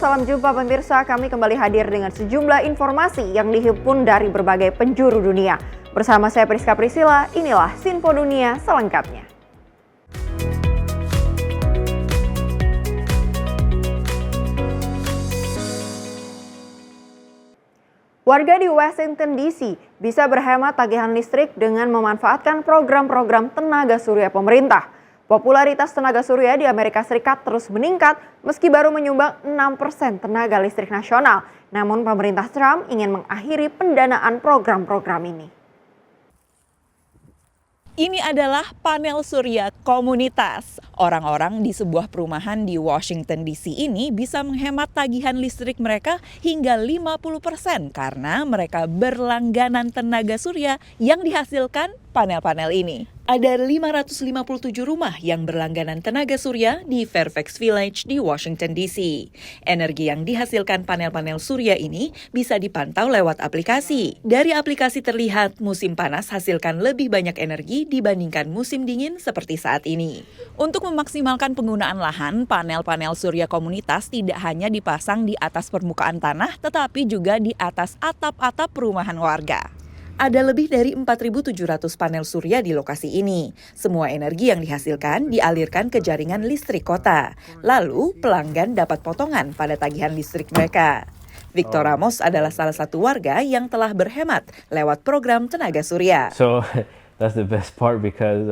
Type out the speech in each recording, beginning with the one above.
salam jumpa pemirsa. Kami kembali hadir dengan sejumlah informasi yang dihimpun dari berbagai penjuru dunia. Bersama saya Priska Priscilla, inilah Sinpo Dunia selengkapnya. Warga di Washington DC bisa berhemat tagihan listrik dengan memanfaatkan program-program tenaga surya pemerintah. Popularitas tenaga surya di Amerika Serikat terus meningkat meski baru menyumbang 6% tenaga listrik nasional. Namun pemerintah Trump ingin mengakhiri pendanaan program-program ini. Ini adalah panel surya komunitas. Orang-orang di sebuah perumahan di Washington DC ini bisa menghemat tagihan listrik mereka hingga 50% karena mereka berlangganan tenaga surya yang dihasilkan panel-panel ini. Ada 557 rumah yang berlangganan tenaga surya di Fairfax Village di Washington DC. Energi yang dihasilkan panel-panel surya ini bisa dipantau lewat aplikasi. Dari aplikasi terlihat musim panas hasilkan lebih banyak energi dibandingkan musim dingin seperti saat ini. Untuk memaksimalkan penggunaan lahan, panel-panel surya komunitas tidak hanya dipasang di atas permukaan tanah, tetapi juga di atas atap-atap perumahan warga. Ada lebih dari 4.700 panel surya di lokasi ini. Semua energi yang dihasilkan dialirkan ke jaringan listrik kota. Lalu, pelanggan dapat potongan pada tagihan listrik mereka. Victor Ramos adalah salah satu warga yang telah berhemat lewat program tenaga surya. So that's the best part because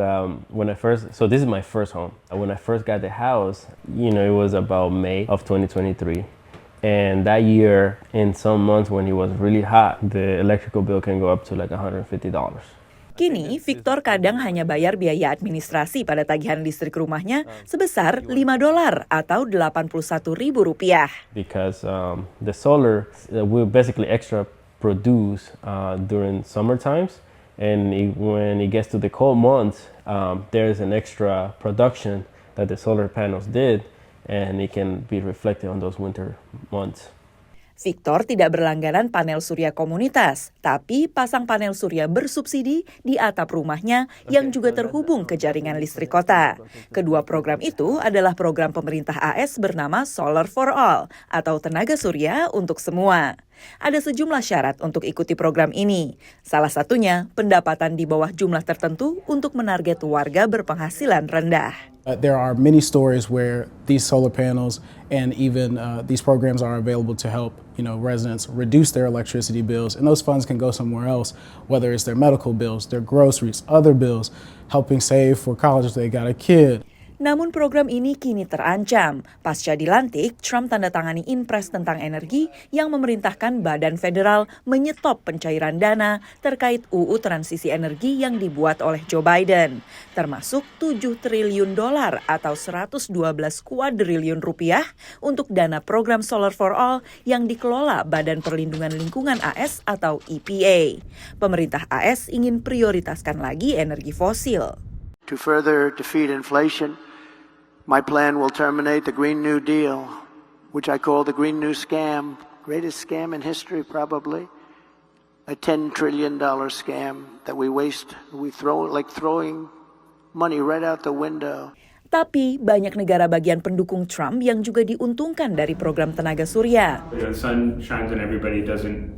so this is my first home. When I first got the house, it was about May of 2023. And that year, in some months when it was really hot, the electrical bill can go up to like $150. Kini, Victor kadang hanya bayar biaya administrasi pada tagihan listrik rumahnya sebesar $5 atau Rp81.000. Because the solar will basically extra produce during summer times. And when it gets to the cold months, there's an extra production that the solar panels did. And it can be reflected on those winter months. Victor tidak berlangganan panel surya komunitas, tapi pasang panel surya bersubsidi di atap rumahnya yang juga terhubung ke jaringan listrik kota. Kedua program itu adalah program pemerintah AS bernama Solar for All atau tenaga surya untuk semua. Ada sejumlah syarat untuk ikuti program ini. Salah satunya pendapatan di bawah jumlah tertentu untuk menarget warga berpenghasilan rendah. There are many stories where these solar panels and even these programs are available to help residents reduce their electricity bills, and those funds can go somewhere else, whether it's their medical bills, their groceries, other bills, helping save for college if they got a kid. Namun program ini kini terancam. Pasca dilantik, Trump tanda tangani Inpres tentang energi yang memerintahkan Badan Federal menyetop pencairan dana terkait UU Transisi Energi yang dibuat oleh Joe Biden, termasuk $7 triliun atau 112 kuadriliun rupiah untuk dana program Solar for All yang dikelola Badan Perlindungan Lingkungan AS atau EPA. Pemerintah AS ingin prioritaskan lagi energi fosil. To further defeat inflation, my plan will terminate the Green New Deal, which I call the Green New Scam, greatest scam in history probably, a $10 trillion scam that we waste, we throw like throwing money right out the window. Tapi banyak negara bagian pendukung Trump yang juga diuntungkan dari program tenaga surya. The sun shines on everybody, doesn't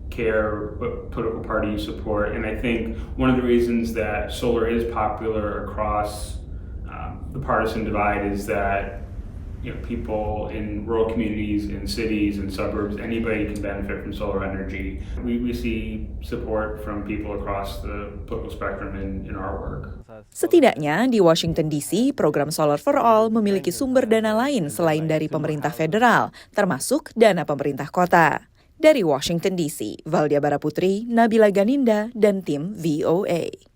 care what political party you support, and I think one of the reasons that solar is popular across the partisan divide is that people in rural communities, in cities and suburbs, anybody can benefit from solar energy. We see support from people across the political spectrum in our work. Setidaknya di Washington DC, program Solar for All memiliki sumber dana lain selain dari pemerintah federal, termasuk dana pemerintah kota. Dari Washington DC, Valdia Baraputri, Nabila Ganinda, dan tim VOA.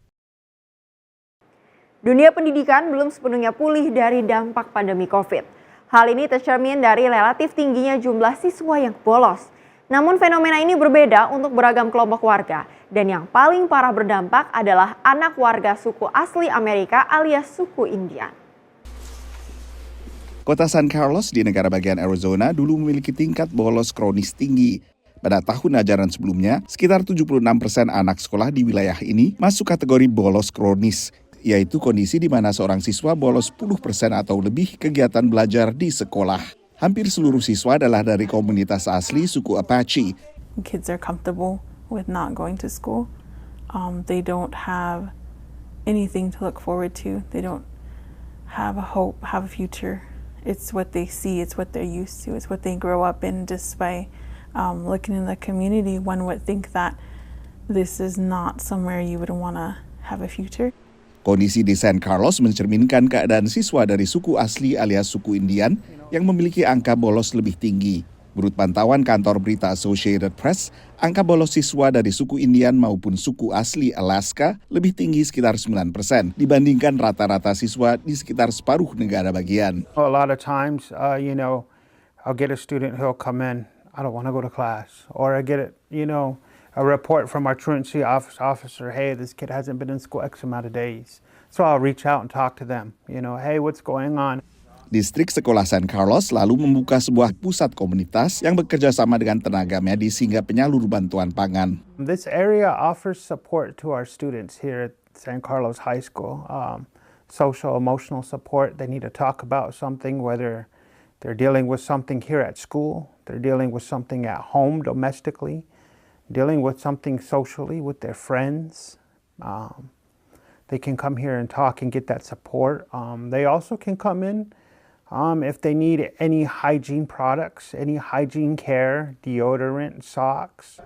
Dunia pendidikan belum sepenuhnya pulih dari dampak pandemi COVID. Hal ini tercermin dari relatif tingginya jumlah siswa yang bolos. Namun fenomena ini berbeda untuk beragam kelompok warga. Dan yang paling parah berdampak adalah anak warga suku asli Amerika alias suku Indian. Kota San Carlos di negara bagian Arizona dulu memiliki tingkat bolos kronis tinggi. Pada tahun ajaran sebelumnya, sekitar 76% anak sekolah di wilayah ini masuk kategori bolos kronis, yaitu kondisi di mana seorang siswa bolos 10% atau lebih kegiatan belajar di sekolah. Hampir seluruh siswa adalah dari komunitas asli suku Apache. Kids are comfortable with not going to school. They don't have anything to look forward to. They don't have a hope, have a future. It's what they see, it's what they're used to, it's what they grow up in. Just by looking in the community, one would think that this is not somewhere you would want to have a future. Kondisi di San Carlos mencerminkan keadaan siswa dari suku asli alias suku Indian yang memiliki angka bolos lebih tinggi. Menurut pantauan kantor berita Associated Press, angka bolos siswa dari suku Indian maupun suku asli Alaska lebih tinggi sekitar 9% dibandingkan rata-rata siswa di sekitar separuh negara bagian. A lot of times, I'll get a student who'll come in, I don't want to go to class. Or I get a report from our truancy officer, hey, this kid hasn't been in school X amount of days. So I'll reach out and talk to them, hey, what's going on? Distrik Sekolah San Carlos lalu membuka sebuah pusat komunitas yang bekerja sama dengan tenaga medis hingga penyalur bantuan pangan. This area offers support to our students here at San Carlos High School. Social, emotional support. They need to talk about something, whether they're dealing with something here at school, they're dealing with something at home domestically, dealing with something socially with their friends. They can come here and talk and get that support. They also can come in if they need any hygiene products, any hygiene care, deodorant, socks.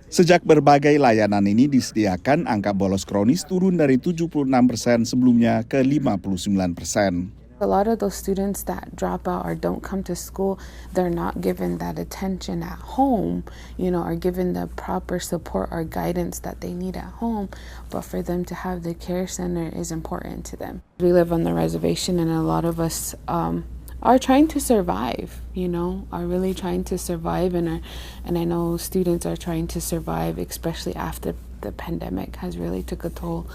Sejak berbagai layanan ini disediakan, angka bolos kronis turun dari 76% sebelumnya ke 59%. A lot of those students that drop out or don't come to school, they're not given that attention at home, or given the proper support or guidance that they need at home. But for them to have the care center is important to them. We live on the reservation, and a lot of us are trying to survive, are really trying to survive. And I know students are trying to survive, especially after the pandemic has really took a toll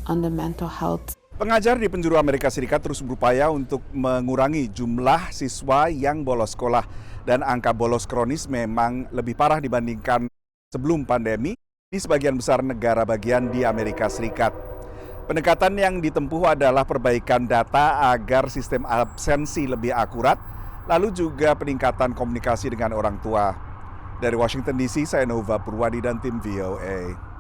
on the mental health. Pengajar di penjuru Amerika Serikat terus berupaya untuk mengurangi jumlah siswa yang bolos sekolah. Dan angka bolos kronis memang lebih parah dibandingkan sebelum pandemi di sebagian besar negara bagian di Amerika Serikat. Pendekatan yang ditempuh adalah perbaikan data agar sistem absensi lebih akurat, lalu juga peningkatan komunikasi dengan orang tua. Dari Washington DC, saya Nova Purwadi dan tim VOA.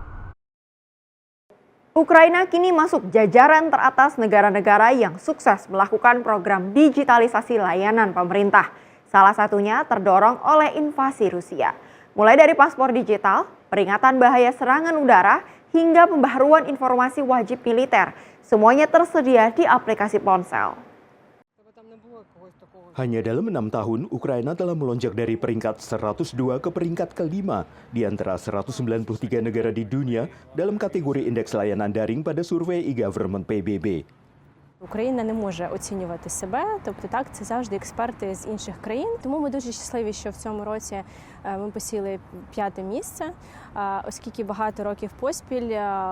Ukraina kini masuk jajaran teratas negara-negara yang sukses melakukan program digitalisasi layanan pemerintah. Salah satunya terdorong oleh invasi Rusia. Mulai dari paspor digital, peringatan bahaya serangan udara, hingga pembaharuan informasi wajib militer. Semuanya tersedia di aplikasi ponsel. Hanya dalam 6 tahun, Ukraina telah melonjak dari peringkat 102 ke peringkat ke-5 di antara 193 negara di dunia dalam kategori indeks layanan daring pada survei e-government PBB. Україна не може оцінювати себе, тобто так, це завжди експерти з інших країн. Тому ми дуже щасливі, що в цьому році ми посіли 5-те місце, оскільки багато років поспіль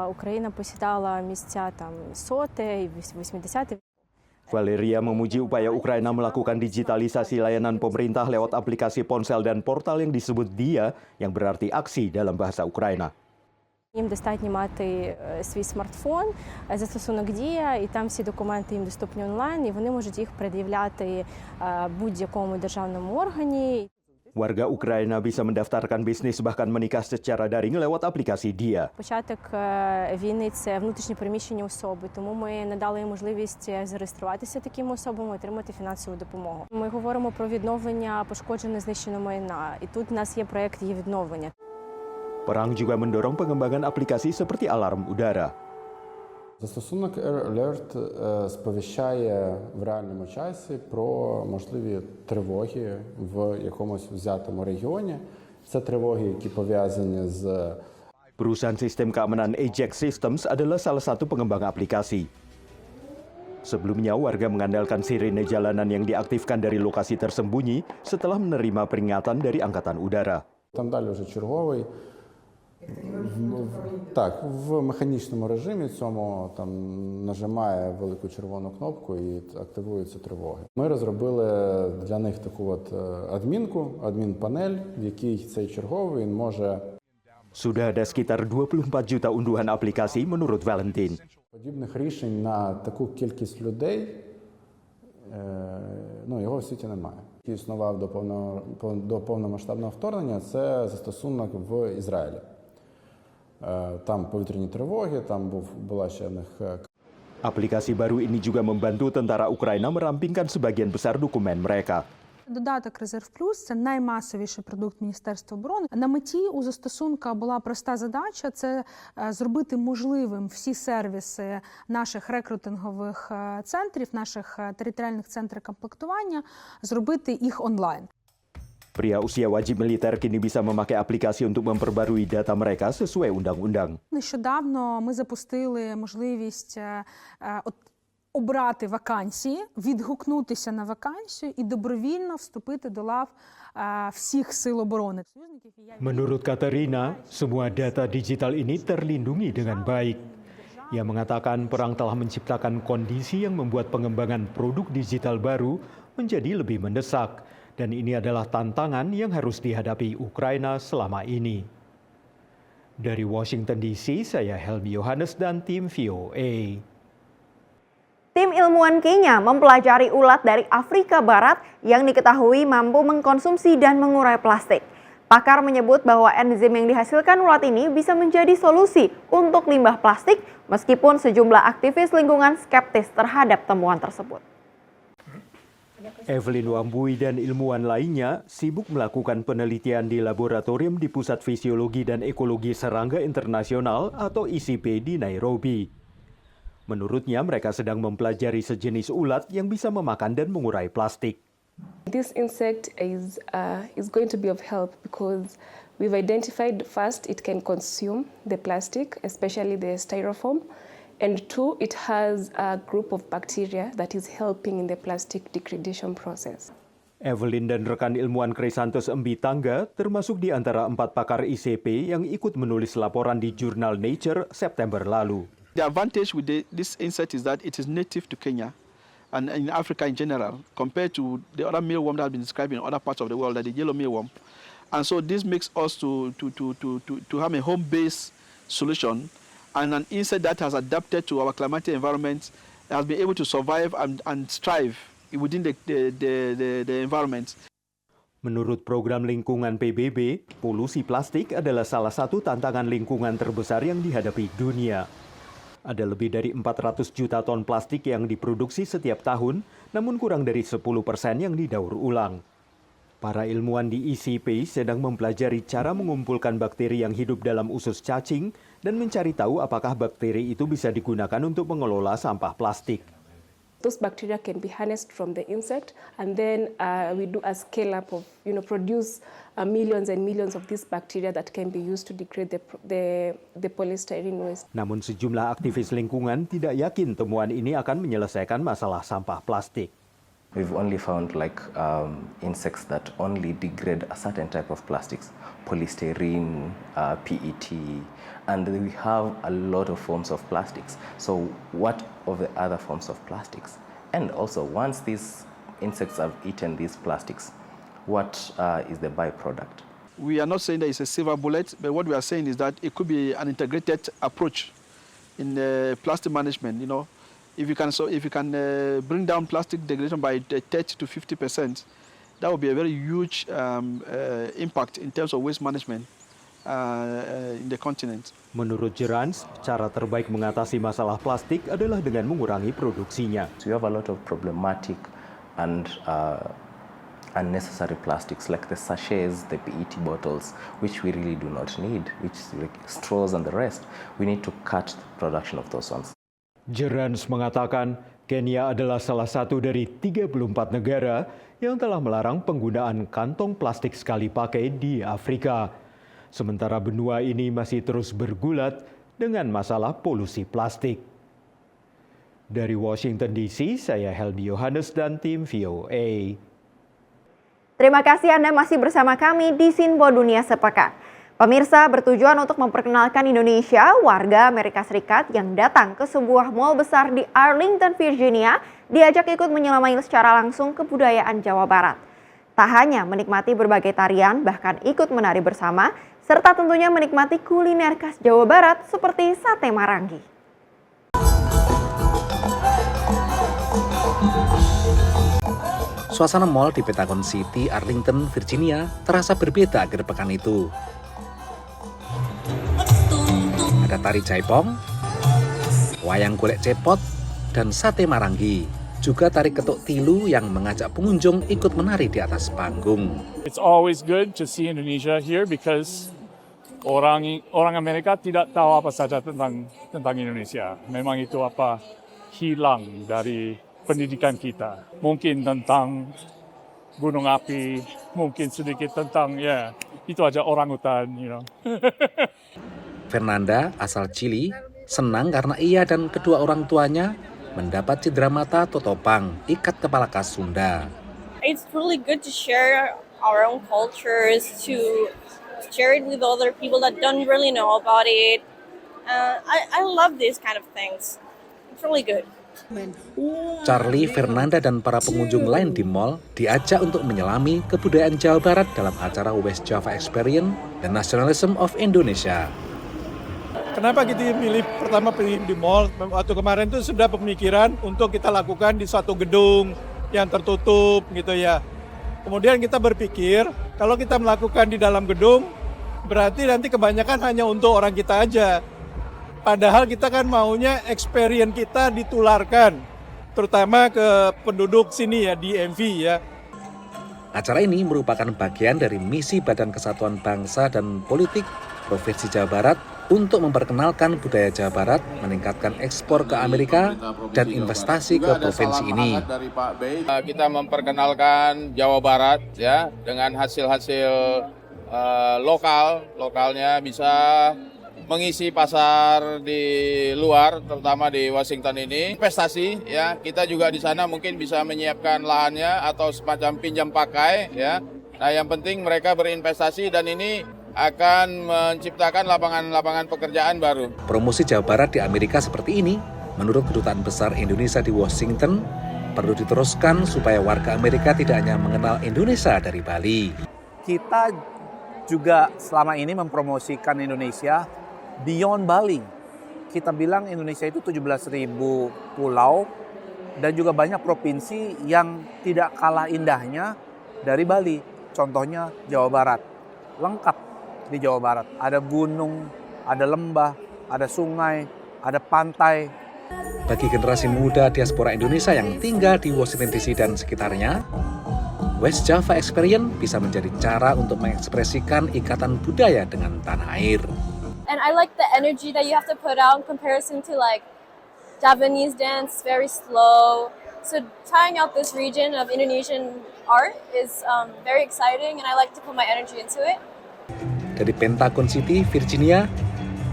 Україна посідала місця 100-те і 80-те. Valeria memuji upaya Ukraina melakukan digitalisasi layanan pemerintah lewat aplikasi ponsel dan portal yang disebut DIA, yang berarti aksi dalam bahasa Ukraina. Їм достатньо мати свій смартфон, застосунок Дія, і там всі документи їм доступні онлайн, і вони можуть їх пред'являти будь-якому державному органі. Warga Ukraina bisa mendaftarkan bisnis bahkan menikah secara daring lewat aplikasi DIA. Початок війни – це внутрішньо переміщені особи, тому ми надали їм можливість зареєструватися такими особами, отримати фінансову допомогу. Ми говоримо про відновлення пошкодженого знищеного майна, і тут у нас є проєкт її відновлення. Perang juga mendorong pengembangan aplikasi seperti alarm udara. Застосунок Air-Alert сповіщає в реальному часі про можливі тривоги в якомусь взятому регіоні. Це тривоги, які пов'язані з... Perusahaan sistem keamanan Ajax Systems adalah salah satu pengembang aplikasi. Sebelumnya, warga mengandalkan sirene jalanan yang diaktifkan dari lokasi tersembunyi setelah menerima peringatan dari Angkatan Udara. Там далі вже черговий. Так, в механічному режимі цьому там нажимає велику червону кнопку і активуються тривоги. Ми розробили для них таку адмінпанель, в якій цей черговий може... Sudah ada sekitar 24 juta unduhan aplikasi menurut Valentin. Подібних рішень на таку кількість людей, його в світі немає. Існував до повномасштабного вторгнення, це застосунок в Ізраїлі. Там повітряні тривоги, там була ще в них. Aplikasi baru ini juga membantu tentara Ukraina merampingkan sebagian besar dokumen mereka. Додаток «Резерв Плюс» – це наймасовіший продукт Міністерства оборони. На меті у застосунка була проста задача – це зробити можливим всі сервіси наших рекрутингових центрів, наших територіальних центрів комплектування, зробити їх онлайн. Pria usia wajib militer kini bisa memakai aplikasi untuk memperbarui data mereka sesuai undang-undang. Нещодавно ми запустили можливість обрати вакансії, відгукнутися на вакансію і добровільно вступити до лав всіх сил оборони. Menurut Katerina, semua data digital ini terlindungi dengan baik. Ia mengatakan perang telah menciptakan kondisi yang membuat pengembangan produk digital baru menjadi lebih mendesak. Dan ini adalah tantangan yang harus dihadapi Ukraina selama ini. Dari Washington DC, saya Helmi Yohanes dan tim VOA. Tim ilmuwan Kenya mempelajari ulat dari Afrika Barat yang diketahui mampu mengkonsumsi dan mengurai plastik. Pakar menyebut bahwa enzim yang dihasilkan ulat ini bisa menjadi solusi untuk limbah plastik, meskipun sejumlah aktivis lingkungan skeptis terhadap temuan tersebut. Evelyn Wambui dan ilmuwan lainnya sibuk melakukan penelitian di laboratorium di Pusat Fisiologi dan Ekologi Serangga Internasional atau ICP di Nairobi. Menurutnya mereka sedang mempelajari sejenis ulat yang bisa memakan dan mengurai plastik. This insect is going to be of help because we've identified first it can consume the plastic, especially the styrofoam. And two, it has a group of bacteria that is helping in the plastic degradation process. Evelyn dan rekan ilmuwan Chrysanthus Mbitangga termasuk di antara 4 pakar ICP yang ikut menulis laporan di jurnal Nature September lalu. The advantage with this insect is that it is native to Kenya and in Africa in general, compared to the other mealworm that has been described in other parts of the world, like the yellow mealworm. And so this makes us to have a home-based solution. And an insect that has adapted to our climatic environment has been able to survive and strive within the environment. Menurut program lingkungan PBB, polusi plastik adalah salah satu tantangan lingkungan terbesar yang dihadapi dunia. Ada lebih dari 400 juta ton plastik yang diproduksi setiap tahun, namun kurang dari 10% yang didaur ulang. Para ilmuwan di ICP sedang mempelajari cara mengumpulkan bakteri yang hidup dalam usus cacing dan mencari tahu apakah bakteri itu bisa digunakan untuk mengelola sampah plastik. Those bacteria can be harnessed from the insect, and then we do a scale up of, produce millions and millions of these bacteria that can be used to degrade the polystyrene waste. Namun sejumlah aktivis lingkungan tidak yakin temuan ini akan menyelesaikan masalah sampah plastik. We've only found insects that only degrade a certain type of plastics, polystyrene, PET, and we have a lot of forms of plastics. So what of the other forms of plastics? And also, once these insects have eaten these plastics, what is the byproduct? We are not saying that it's a silver bullet, but what we are saying is that it could be an integrated approach in plastic management, If you can bring down plastic degradation by 30 to 50%, that would be a very huge impact in terms of waste management in the continent. Menurut Jerans, cara terbaik mengatasi masalah plastik adalah dengan mengurangi produksinya. So you have a lot of problematic and unnecessary plastics like the sachets, the PET bottles, which we really do not need, which like straws and the rest. We need to cut the production of those ones. Jerans mengatakan Kenya adalah salah satu dari 34 negara yang telah melarang penggunaan kantong plastik sekali pakai di Afrika. Sementara benua ini masih terus bergulat dengan masalah polusi plastik. Dari Washington DC, saya Helmi Yohanes dan tim VOA. Terima kasih Anda masih bersama kami di Sinpo Dunia Sepekan. Pemirsa, bertujuan untuk memperkenalkan Indonesia, warga Amerika Serikat yang datang ke sebuah mal besar di Arlington, Virginia, diajak ikut menyelamai secara langsung kebudayaan Jawa Barat. Tak hanya menikmati berbagai tarian, bahkan ikut menari bersama, serta tentunya menikmati kuliner khas Jawa Barat seperti sate Marangi. Suasana mal di Pentagon City, Arlington, Virginia terasa berbeda akhir pekan itu. Ada tari jaipong, wayang golek cepot, dan sate marangi. Juga tari ketuk tilu yang mengajak pengunjung ikut menari di atas panggung. It's always good to see Indonesia here because orang Amerika tidak tahu apa saja tentang Indonesia. Memang itu hilang dari pendidikan kita. Mungkin tentang gunung api, mungkin sedikit tentang itu aja orangutan, Fernanda, asal Chili, senang karena ia dan kedua orang tuanya mendapat cedera mata totopang, ikat kepala khas Sunda. It's really good to share our own cultures, to share it with other people that don't really know about it. I love these kind of things. It's really good. Charlie, Fernanda, dan para pengunjung lain di mal diajak untuk menyelami kebudayaan Jawa Barat dalam acara West Java Experience The Nationalism of Indonesia. Kenapa kita pertama pilih di mall? Waktu kemarin itu sudah pemikiran untuk kita lakukan di suatu gedung yang tertutup gitu ya. Kemudian kita berpikir kalau kita melakukan di dalam gedung berarti nanti kebanyakan hanya untuk orang kita aja. Padahal kita kan maunya experience kita ditularkan, terutama ke penduduk sini ya, di DMV ya. Acara ini merupakan bagian dari misi Badan Kesatuan Bangsa dan Politik Provinsi Jawa Barat untuk memperkenalkan budaya Jawa Barat, meningkatkan ekspor ke Amerika, dan investasi ke provinsi ini. Kita memperkenalkan Jawa Barat ya dengan hasil-hasil lokalnya bisa mengisi pasar di luar, terutama di Washington ini. Investasi ya, kita juga di sana mungkin bisa menyiapkan lahannya atau semacam pinjam pakai ya. Nah, yang penting mereka berinvestasi dan ini akan menciptakan lapangan-lapangan pekerjaan baru. Promosi Jawa Barat di Amerika seperti ini, menurut Kedutaan Besar Indonesia di Washington, perlu diteruskan supaya warga Amerika tidak hanya mengenal Indonesia dari Bali. Kita juga selama ini mempromosikan Indonesia beyond Bali. Kita bilang Indonesia itu 17.000 pulau dan juga banyak provinsi yang tidak kalah indahnya dari Bali. Contohnya Jawa Barat. Lengkap di Jawa Barat. Ada gunung, ada lembah, ada sungai, ada pantai. Bagi generasi muda diaspora Indonesia yang tinggal di Washington DC dan sekitarnya, West Java Experience bisa menjadi cara untuk mengekspresikan ikatan budaya dengan tanah air. And I like the energy that you have to put out in comparison to like Javanese dance, very slow. So trying out this region of Indonesian art is very exciting, and I like to put my energy into it. Dari Pentagon City, Virginia,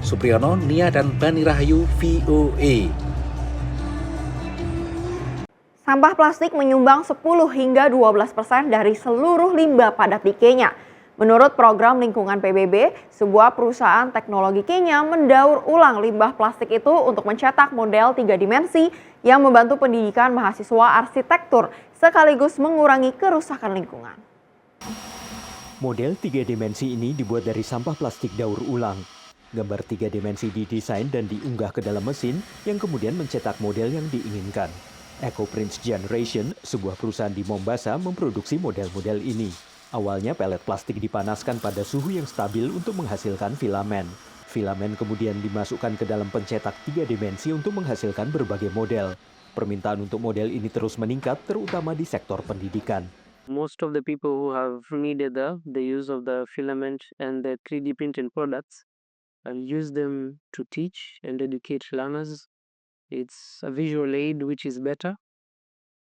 Supriyono, Nia, dan Bani Rahayu, VOA. Sampah plastik menyumbang 10 hingga 12% dari seluruh limbah padat di Kenya. Menurut program lingkungan PBB, sebuah perusahaan teknologi Kenya mendaur ulang limbah plastik itu untuk mencetak model 3 dimensi yang membantu pendidikan mahasiswa arsitektur sekaligus mengurangi kerusakan lingkungan. Model 3 dimensi ini dibuat dari sampah plastik daur ulang. Gambar 3 dimensi didesain dan diunggah ke dalam mesin yang kemudian mencetak model yang diinginkan. EcoPrints Generation, sebuah perusahaan di Mombasa, memproduksi model-model ini. Awalnya pelet plastik dipanaskan pada suhu yang stabil untuk menghasilkan filamen. Filamen kemudian dimasukkan ke dalam pencetak 3 dimensi untuk menghasilkan berbagai model. Permintaan untuk model ini terus meningkat, terutama di sektor pendidikan. Most of the people who have needed the use of the filament and the 3D printed products and use them to teach and educate learners. It's a visual aid which is better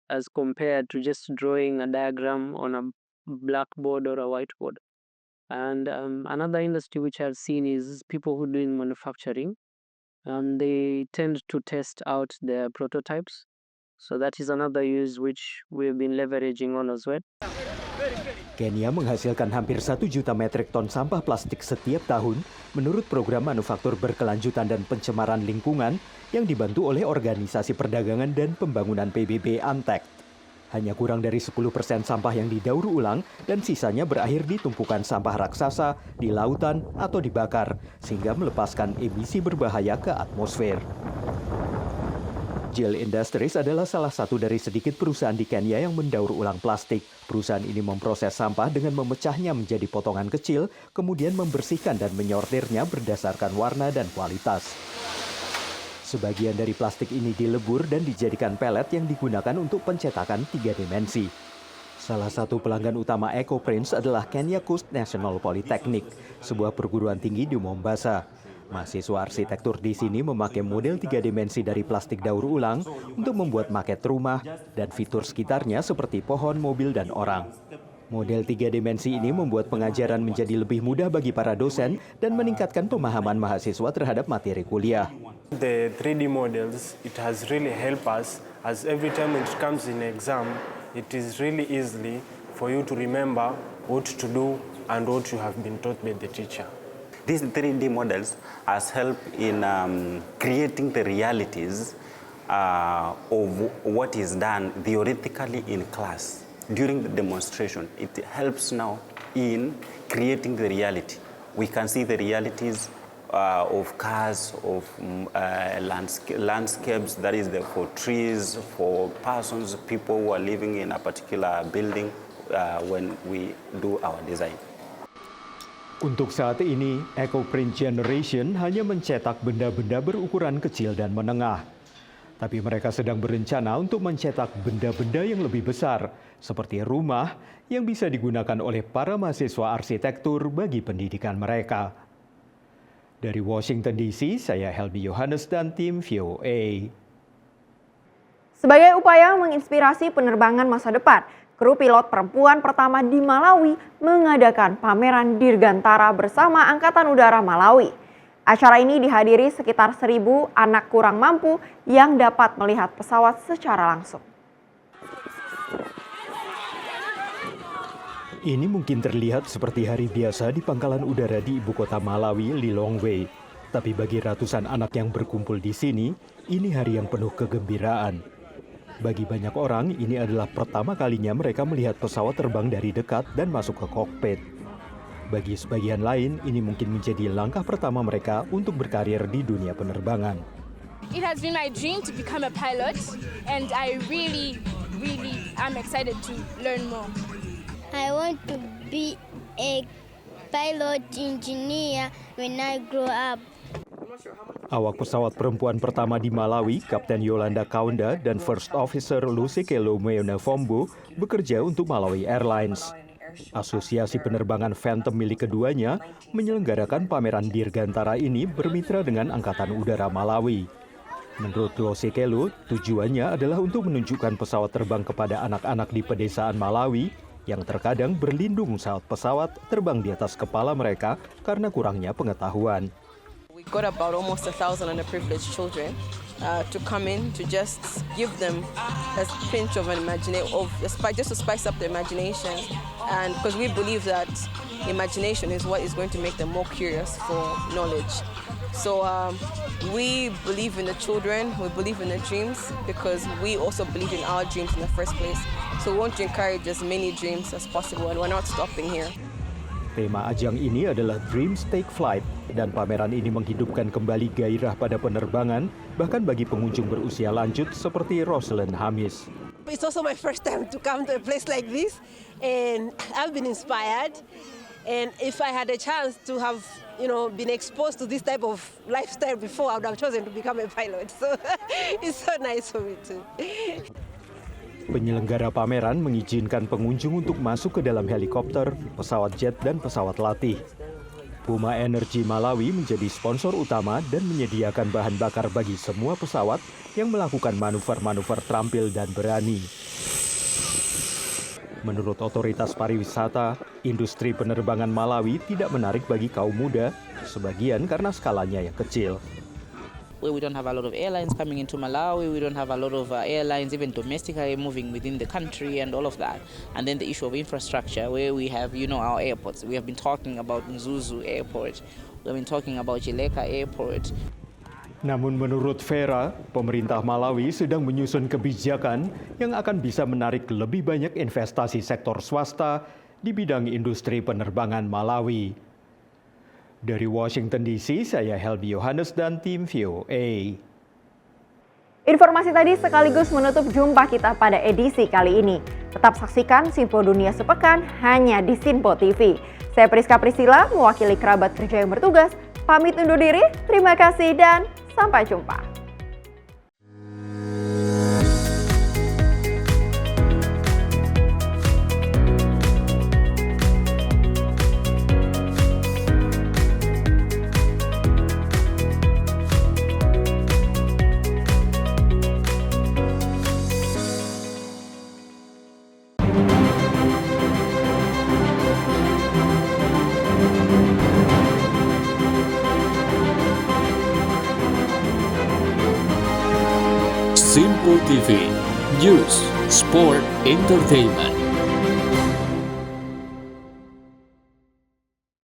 as compared to just drawing a diagram on a blackboard or a whiteboard. And another industry which I've seen is people who do in manufacturing. They tend to test out their prototypes. So that is another use which we've been leveraging on as well. Kenya menghasilkan hampir 1 juta metrik ton sampah plastik setiap tahun menurut program manufaktur berkelanjutan dan pencemaran lingkungan yang dibantu oleh Organisasi Perdagangan dan Pembangunan PBB ANTEC. Hanya kurang dari 10% sampah yang didaur ulang dan sisanya berakhir di tumpukan sampah raksasa, di lautan, atau dibakar, sehingga melepaskan emisi berbahaya ke atmosfer. Gel Industries adalah salah satu dari sedikit perusahaan di Kenya yang mendaur ulang plastik. Perusahaan ini memproses sampah dengan memecahnya menjadi potongan kecil, kemudian membersihkan dan menyortirnya berdasarkan warna dan kualitas. Sebagian dari plastik ini dilebur dan dijadikan pelet yang digunakan untuk pencetakan 3 dimensi. Salah satu pelanggan utama EcoPrints adalah Kenya Coast National Polytechnic, sebuah perguruan tinggi di Mombasa. Mahasiswa arsitektur di sini memakai model 3 dimensi dari plastik daur ulang untuk membuat maket rumah dan fitur sekitarnya seperti pohon, mobil, dan orang. Model 3 dimensi ini membuat pengajaran menjadi lebih mudah bagi para dosen dan meningkatkan pemahaman mahasiswa terhadap materi kuliah. The 3D models, it has really helped us as every time it comes in exam, it is really easy for you to remember what to do and what you have been taught by the teacher. These 3D models has helped in creating the realities of what is done theoretically in class. During the demonstration, it helps now in creating the reality. We can see the realities of cars, of landscapes, that is for trees, for persons, people who are living in a particular building when we do our design. Untuk saat ini, EcoPrint Generation hanya mencetak benda-benda berukuran kecil dan menengah. Tapi mereka sedang berencana untuk mencetak benda-benda yang lebih besar, seperti rumah yang bisa digunakan oleh para mahasiswa arsitektur bagi pendidikan mereka. Dari Washington DC, saya Helmi Yohanes dan tim VOA. Sebagai upaya menginspirasi penerbangan masa depan, kru pilot perempuan pertama di Malawi mengadakan pameran Dirgantara bersama Angkatan Udara Malawi. Acara ini dihadiri sekitar 1.000 anak kurang mampu yang dapat melihat pesawat secara langsung. Ini mungkin terlihat seperti hari biasa di pangkalan udara di ibu kota Malawi, Lilongwe. Tapi bagi ratusan anak yang berkumpul di sini, ini hari yang penuh kegembiraan. Bagi banyak orang, ini adalah pertama kalinya mereka melihat pesawat terbang dari dekat dan masuk ke kokpit. Bagi sebagian lain, ini mungkin menjadi langkah pertama mereka untuk berkarir di dunia penerbangan. It has been my dream to become a pilot, and I really am excited to learn more. I want to be a pilot engineer when I grow up. Awak pesawat perempuan pertama di Malawi, Kapten Yolanda Kaunda dan First Officer Lusikelo Meonefombo bekerja untuk Malawi Airlines. Asosiasi penerbangan Phantom milik keduanya menyelenggarakan pameran Dirgantara ini bermitra dengan Angkatan Udara Malawi. Menurut Lusikelo, tujuannya adalah untuk menunjukkan pesawat terbang kepada anak-anak di pedesaan Malawi yang terkadang berlindung saat pesawat terbang di atas kepala mereka karena kurangnya pengetahuan. We got about almost 1,000 underprivileged children to come in to just give them a pinch of an imagination, just to spice up their imagination, and because we believe that imagination is what is going to make them more curious for knowledge. So we believe in the children, we believe in the dreams, because we also believe in our dreams in the first place. So we want to encourage as many dreams as possible, and we're not stopping here. Tema ajang ini adalah Dreams Take Flight, dan pameran ini menghidupkan kembali gairah pada penerbangan, bahkan bagi pengunjung berusia lanjut seperti Rosalind Hamis. It's also my first time to come to a place like this, and I've been inspired. And if I had a chance to have, been exposed to this type of lifestyle before, I would have chosen to become a pilot. So it's so nice for me too. Penyelenggara pameran mengizinkan pengunjung untuk masuk ke dalam helikopter, pesawat jet, dan pesawat latih. Puma Energy Malawi menjadi sponsor utama dan menyediakan bahan bakar bagi semua pesawat yang melakukan manuver-manuver terampil dan berani. Menurut otoritas pariwisata, industri penerbangan Malawi tidak menarik bagi kaum muda, sebagian karena skalanya yang kecil. We don't have a lot of airlines coming into Malawi, we don't have a lot of airlines even domestically moving within the country and all of that. And then the issue of infrastructure where we have, our airports. We have been talking about Mzuzu Airport, we have been talking about Chileka Airport. Namun menurut Vera, pemerintah Malawi sedang menyusun kebijakan yang akan bisa menarik lebih banyak investasi sektor swasta di bidang industri penerbangan Malawi. Dari Washington DC, saya Helmi Yohanes dan tim VOA. Informasi tadi sekaligus menutup jumpa kita pada edisi kali ini. Tetap saksikan Simpo Dunia Sepekan hanya di Simpo TV. Saya Priska Priscilla, mewakili kerabat kerja yang bertugas, pamit undur diri, terima kasih dan sampai jumpa. Simpo TV, News, Sport, Entertainment.